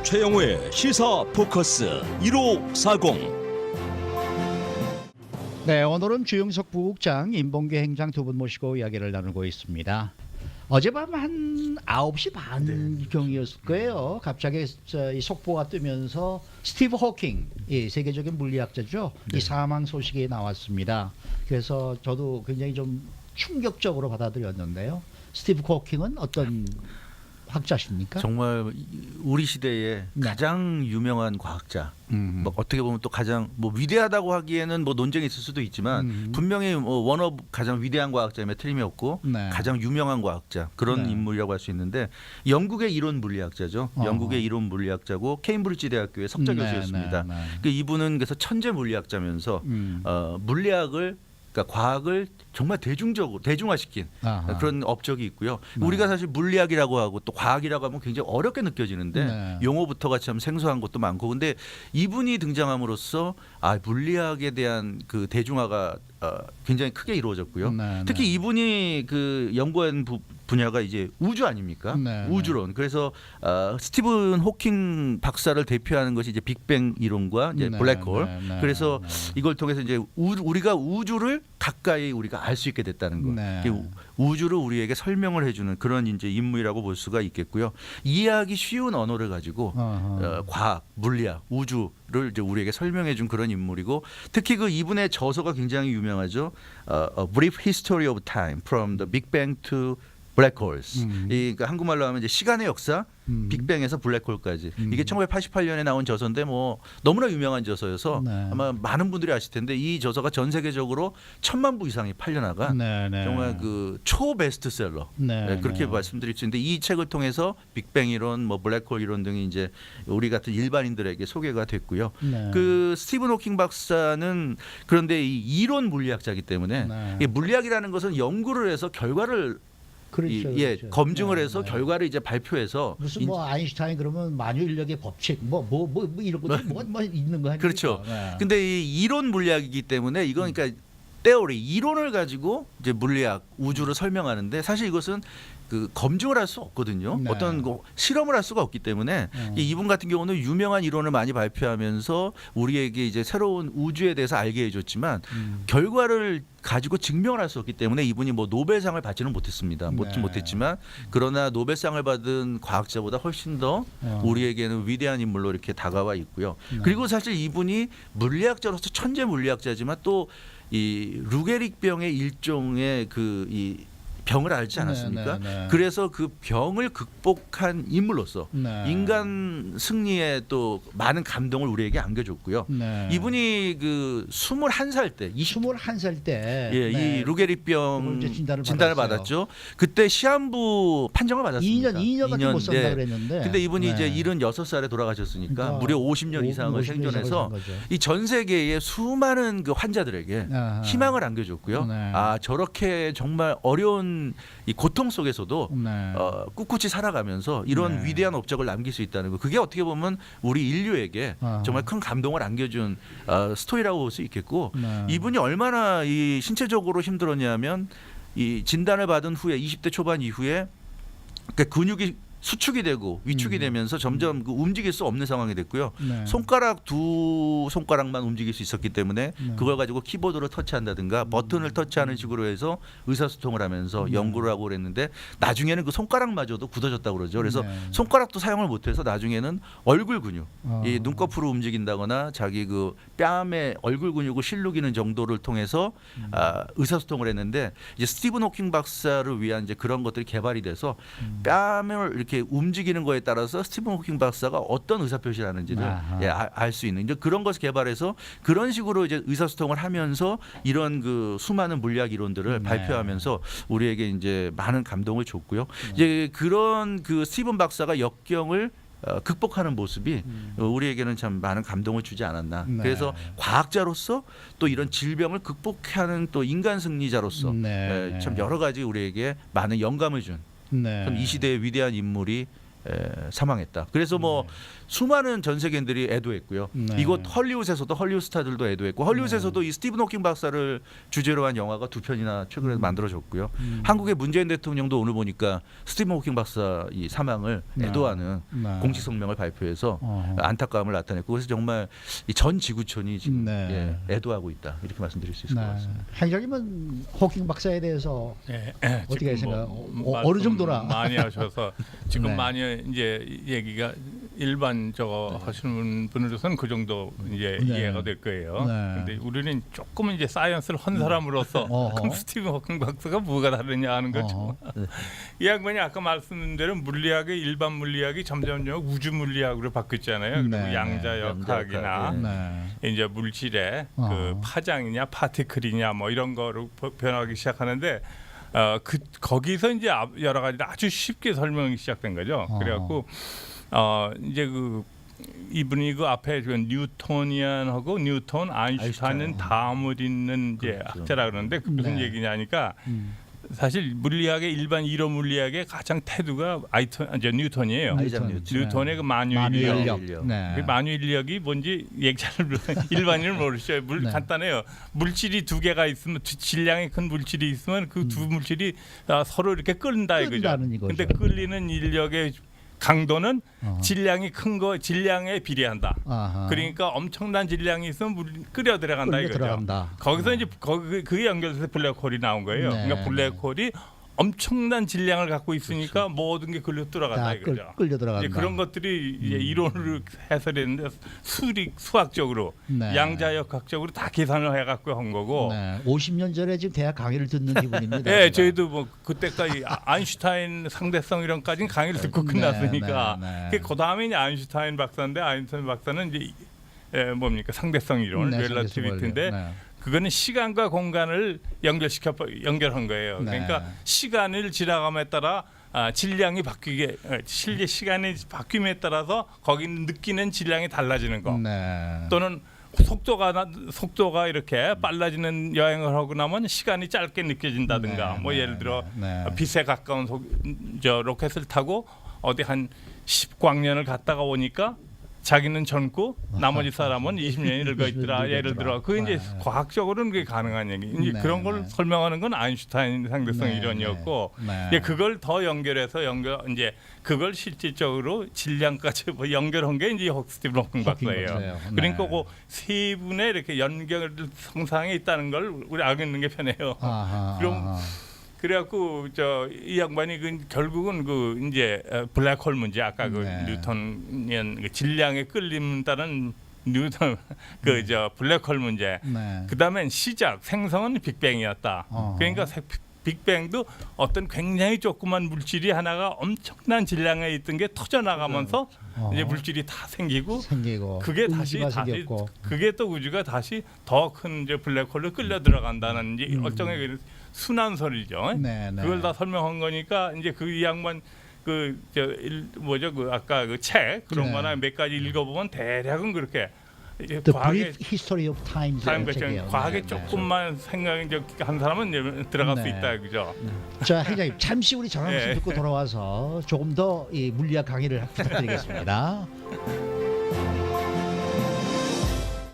최영우의 시사 포커스 1540. 네, 오늘은 주영석 부국장, 임봉규 행장 두 분 모시고 이야기를 나누고 있습니다. 어젯밤 한 9시 반경이었을 거예요. 갑자기 이 속보가 뜨면서 스티브 호킹, 이 세계적인 물리학자죠. 이 사망 소식이 나왔습니다. 그래서 저도 굉장히 좀 충격적으로 받아들였는데요. 스티브 호킹은 어떤 학자십니까? 정말 우리 시대의 가장 유명한 과학자. 뭐 어떻게 보면 또 가장 뭐 위대하다고 하기에는 뭐 논쟁이 있을 수도 있지만 분명히 뭐 원업 가장 위대한 과학자임에 틀림이 없고 가장 유명한 과학자 그런 인물이라고 할 수 있는데 영국의 이론 물리학자죠. 영국의 이론 물리학자고 케임브리지 대학교의 석좌 교수였습니다. 그 이분은 그래서 천재 물리학자면서 물리학을 그러니까 과학을 정말 대중적으로 대중화시킨 그런 업적이 있고요. 우리가 사실 물리학이라고 하고 또 과학이라고 하면 굉장히 어렵게 느껴지는데 용어부터가 참 생소한 것도 많고, 근데 이분이 등장함으로써 물리학에 대한 그 대중화가 굉장히 크게 이루어졌고요. 특히 이분이 그 연구한 분야가 이제 우주 아닙니까? 우주론. 그래서 스티븐 호킹 박사를 대표하는 것이 이제 빅뱅 이론과 이제 블랙홀. 그래서 이걸 통해서 이제 우리가 우주를 가까이 우리가 알 수 있게 됐다는 거. 우주를 우리에게 설명을 해주는 그런 이제 인물이라고 볼 수가 있겠고요. 이해하기 쉬운 언어를 가지고 과학, 물리학, 우주를 이제 우리에게 설명해준 그런 인물이고, 특히 그 이분의 저서가 굉장히 유명하죠. A Brief History of Time from the Big Bang to Black Holes. 그러니까 한국말로 하면 이제 시간의 역사, 빅뱅에서 블랙홀까지. 이게 1988년에 나온 저서인데 뭐 너무나 유명한 저서여서 아마 많은 분들이 아실 텐데 이 저서가 전 세계적으로 1,000만 부 이상이 팔려나간 정말 그 초 베스트셀러. 그렇게 말씀드릴 수 있는데, 이 책을 통해서 빅뱅 이론, 뭐 블랙홀 이론 등이 이제 우리 같은 일반인들에게 소개가 됐고요. 그 스티븐 호킹 박사는 그런데 이 이론 물리학자이기 때문에 이 물리학이라는 것은 연구를 해서 결과를 그렇죠. 검증을 해서 결과를 이제 발표해서 무슨 뭐 아인슈타인 그러면 만유인력의 법칙 뭐 이런 것들 뭐 있는 거 아닙니까? 그렇죠. 근데 이 이론 물리학이기 때문에 이건 그러니까 테오리 이론을 가지고 이제 물리학 우주를 설명하는데, 사실 이것은 그 검증을 할 수 없거든요. 어떤 실험을 할 수가 없기 때문에 이분 같은 경우는 유명한 이론을 많이 발표하면서 우리에게 이제 새로운 우주에 대해서 알게 해줬지만 결과를 가지고 증명을 할 수 없기 때문에 이분이 뭐 노벨상을 받지는 못했습니다. 못했지만 그러나 노벨상을 받은 과학자보다 훨씬 더 우리에게는 위대한 인물로 이렇게 다가와 있고요. 그리고 사실 이분이 물리학자로서 천재 물리학자지만 또 이 루게릭병의 일종의 그 이 병을 앓지 않았습니까? 그래서 그 병을 극복한 인물로서 인간 승리에 또 많은 감동을 우리에게 안겨줬고요. 이분이 그 21살 때, 21살 때 이 루게릭병 진단을 받았죠. 그때 시한부 판정을 받았습니다. 2년밖에 못 산다 그랬는데. 근데 이분이 이제 76살에 돌아가셨으니까 무려 50년 이상을 생존해서 이 전 세계의 수많은 그 환자들에게 희망을 안겨줬고요. 저렇게 정말 어려운 이 고통 속에서도 꿋꿋이 살아가면서 이런 위대한 업적을 남길 수 있다는 거, 그게 어떻게 보면 우리 인류에게 정말 큰 감동을 안겨준 스토리라고 볼 수 있겠고, 이분이 얼마나 이 신체적으로 힘들었냐면 이 진단을 받은 후에 20대 초반 이후에 그 근육이 수축이 되고 위축이 되면서 점점 그 움직일 수 없는 상황이 됐고요. 손가락 두 손가락만 움직일 수 있었기 때문에 그걸 가지고 키보드를 터치한다든가 버튼을 터치하는 식으로 해서 의사소통을 하면서 연구를 하고 그랬는데, 나중에는 그 손가락마저도 굳어졌다고 그러죠. 그래서 손가락도 사용을 못해서 나중에는 얼굴 근육, 이 눈꺼풀을 움직인다거나 자기 그 뺨에 얼굴 근육을 실룩이는 정도를 통해서 의사소통을 했는데, 이제 스티븐 호킹 박사를 위한 이제 그런 것들이 개발이 돼서 뺨을 이렇게 움직이는 거에 따라서 스티븐 호킹 박사가 어떤 의사 표시를 하는지를 알 수 있는 이제 그런 것을 개발해서 그런 식으로 이제 의사소통을 하면서 이런 그 수많은 물리학 이론들을 발표하면서 우리에게 이제 많은 감동을 줬고요. 이제 그런 그 스티븐 박사가 역경을 극복하는 모습이 우리에게는 참 많은 감동을 주지 않았나. 그래서 과학자로서 또 이런 질병을 극복하는 또 인간 승리자로서 참 여러 가지 우리에게 많은 영감을 준 이 시대의 위대한 인물이 사망했다. 그래서 뭐 수많은 전 세계인들이 애도했고요. 네. 이곳 헐리우드에서도 헐리우드 스타들도 애도했고 헐리우드에서도 이 스티븐 호킹 박사를 주제로 한 영화가 2편이나 최근에 만들어졌고요. 한국의 문재인 대통령도 오늘 보니까 스티븐 호킹 박사 이 사망을 애도하는 공식 성명을 발표해서 안타까움을 나타냈고 그래서 정말 이 전 지구촌이 지금 애도하고 있다 이렇게 말씀드릴 수 있을 것 같습니다. 행장님은 호킹 박사에 대해서 어떻게 생각? 어느 말씀 정도나 많이 하셔서 지금 네. 많이 이제 얘기가 일반 저거 하시는 분으로서는 그 정도 이제 이해가 될 거예요. 근데 우리는 조금 이제 사이언스를 한 사람으로서 그럼 스티븐 호킹 박사가 뭐가 다르냐 하는 거죠. 이 양반이 아까 말씀드린 대로 물리학의 일반 물리학이 점점 우주 물리학으로 바뀌었잖아요. 그리고 양자역학이나 이제 물질의 그 파장이냐 파티클이냐 뭐 이런 거로 변하기 시작하는데 거기서 이제 여러 가지 아주 쉽게 설명이 시작된 거죠. 그래갖고 이제 이분이 그 앞에 뉴토니안하고 뉴턴, 아인슈타인은 다음을 잇는 이제 학자라 그러는데 무슨 얘기냐니까 사실 물리학의 일반 이론 물리학의 가장 태두가 뉴턴이에요. 뉴턴의 그 만유인력. 그 만유인력이 뭔지 얘기를 일반인은 모르죠. 간단해요. 물질이 두 개가 있으면 질량이 큰 물질이 있으면 그 두 물질이 서로 이렇게 끓는다 이거죠. 근데 끓이는 인력의 강도는 질량이 큰 거 질량에 비례한다. 그러니까 엄청난 질량이 있으면 물이 끓여 들어간다 이거죠. 거기서 이제 그게 연결돼서 블랙홀이 나온 거예요. 그러니까 블랙홀이 엄청난 질량을 갖고 있으니까 모든 게 끌려 들어간다 이거죠. 끌려 들어간다. 이제 그런 것들이 이제 이론으로 해설했는데 수학적으로 양자역학적으로 다 계산을 해갖고 한 거고. 50년 전에 지금 대학 강의를 듣는 기분입니다. 네, 저희도 뭐 그때까지 아인슈타인 상대성 이런까지는 강의를 듣고 끝났으니까. 그 다음에 이제 아인슈타인 박사인데 아인슈타인 박사는 이제 뭡니까 상대성 이론, 렐러티비티인데. 그거는 시간과 공간을 연결한 거예요. 그러니까 시간을 지나감에 따라 질량이 바뀌게 시간이 바뀜에 따라서 거기는 느끼는 질량이 달라지는 거. 또는 속도가 이렇게 빨라지는 여행을 하고 나면 시간이 짧게 느껴진다든가. 뭐 예를 들어 빛에 가까운 로켓을 타고 어디 한 10광년을 갔다가 오니까 자기는 젊고 나머지 사람은 20년이 늙어 있더라. 예를 들어 그 이제 과학적으로는 그게 가능한 얘기. 이제 그런 걸 설명하는 건 아인슈타인 상대성 이론이었고, 이제 그걸 더 연결해서 이제 그걸 실질적으로 질량까지 연결한 게 이제 스티븐 호킹 박사예요. 그러니까 그 세 분의 이렇게 연결 성상에 있다는 걸 우리 알고 있는 게 편해요. 그럼. 그래갖고 이 양반이 결국은 이제 블랙홀 문제 아까 뉴턴이언 질량에 끌린다는 뉴턴 블랙홀 문제. 그다음엔 생성은 빅뱅이었다. 그러니까 빅뱅도 어떤 굉장히 조그만 물질이 하나가 엄청난 질량에 있던 게 터져 나가면서 이제 물질이 다 생기고 그게 다시 그게 또 우주가 다시 더 큰 블랙홀로 끌려 들어간다는 이제 일종의 순환설이죠. 그걸 다 설명한 거니까 이제 이 양반 아까 책 그런 거나 몇 가지 읽어보면 대략은 그렇게 Brief History of Time. 과학에 조금만 생각한 사람은 들어갈 수 있다, 그죠? 자, 행장님 잠시 우리 전화 말씀 듣고 돌아와서 조금 더 이 물리학 강의를 부탁드리겠습니다.